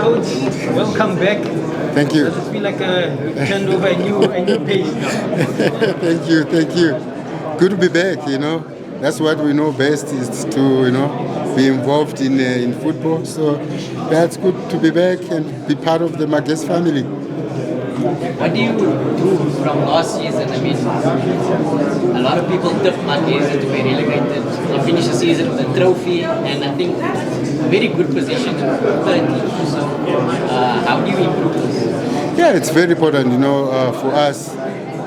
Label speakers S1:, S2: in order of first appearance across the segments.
S1: Coach, welcome back.
S2: Thank you.
S1: Does it feel like a turned over a new page now?
S2: Thank you. Good to be back, That's what we know best is to, be involved in football. So that's good to be back and be part of the Magesi family.
S3: What do you do from last season? I mean, a lot of people tipped Magesi to be relegated. You finish the season with a trophy and I think a very good position in third team. So how do you improve this?
S2: Yeah, it's very important, for us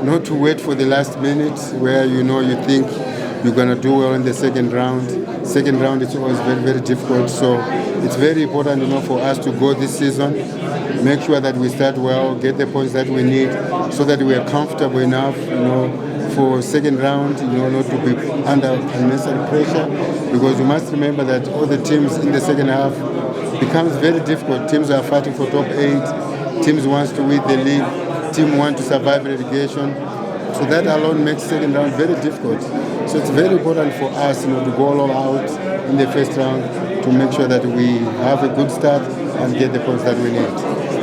S2: not to wait for the last minute where, you think you're going to do well in the second round. Second round is always very, very difficult. So it's very important, for us to go this season, make sure that we start well, get the points that we need so that we are comfortable enough, for second round, not to be under unnecessary pressure. Because you must remember that all the teams in the second half becomes very difficult. Teams are fighting for top 8. Teams wants to win the league. Team want to survive relegation. So that alone makes second round very difficult. So it's very important for us, to go all out in the first round to make sure that we have a good start and get the points that we need.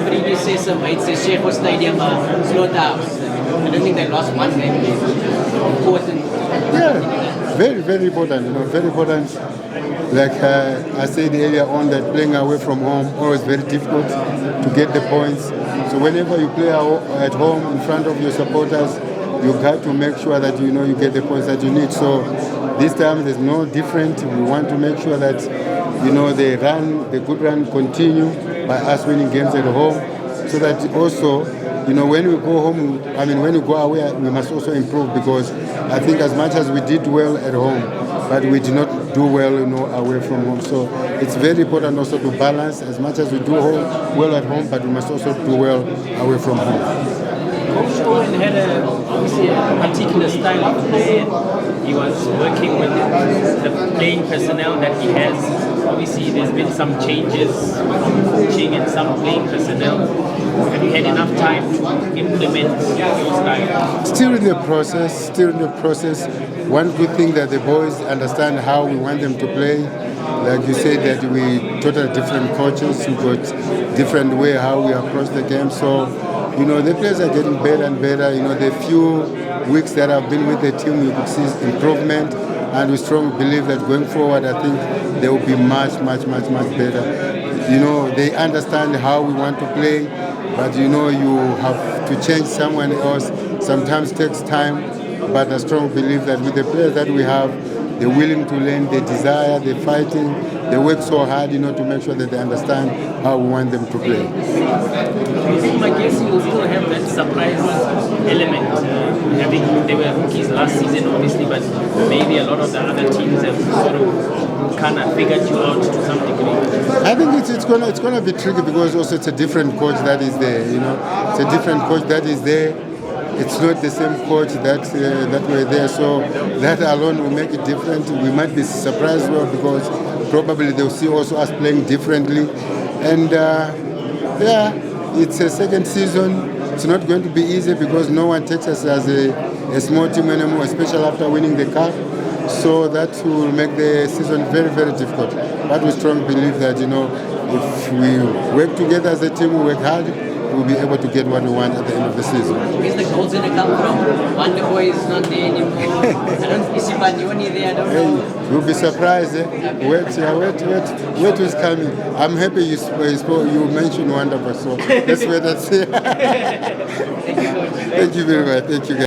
S3: Predecessor might say Sheffield Stadium slaughterhouse. I don't think they lost one game. Important.
S2: Yeah, very, very important. Very important. Like I said earlier on, that playing away from home always very difficult to get the points. So whenever you play at home in front of your supporters, you got to make sure that you get the points that you need. So this time there's no different. We want to make sure that the good run continue by us winning games at home, so that also when we go home, when we go away, we must also improve, because I think as much as we did well at home, but we did not do well, away from home. So it's very important also to balance as much as we do well at home, but we must also do well away from home.
S1: Coach Owen had obviously a particular style of play. He was working with the playing personnel that he has. Obviously, there's been some changes from coaching and some playing personnel. Have you had enough time to implement your style?
S2: Still in the process. One good thing that the boys understand how we want them to play. Like you said, that we totally different coaches. We got different way how we approach the game. So, the players are getting better and better. The few weeks that I've been with the team, you could see improvement. And we strongly believe that going forward, I think they will be much better. They understand how we want to play, but you have to change someone else. Sometimes takes time, but I strongly believe that with the players that we have, they're willing to learn, they desire, they're fighting, they work so hard, to make sure that they understand how we want them to play.
S1: Do you think Magesi will still have that surprise element? They were rookies last season, obviously, but maybe a lot of the other teams have sort of kind of figured you out to some degree.
S2: I think it's gonna be tricky, because also it's a different coach that is there. It's a different coach that is there. It's not the same coach that were there, so that alone will make it different. We might be surprised because probably they'll see also us playing differently. And it's a second season. It's not going to be easy, because no one takes us as a small team anymore, especially after winning the cup. So that will make the season very, very difficult. But we strongly believe that, if we work together as a team, we work hard, we'll be able to get what we want at the end of the season.
S3: Where's the goals going to come from? Wonder Boy is not there anymore. I don't see Banyoni there, I don't know.
S2: You'll be surprised, eh? Wait who's coming. I'm happy you mentioned Wonder Boy, so let's wait and see.
S3: Thank you, Coach.
S2: Thank you very much. Thank you, guys.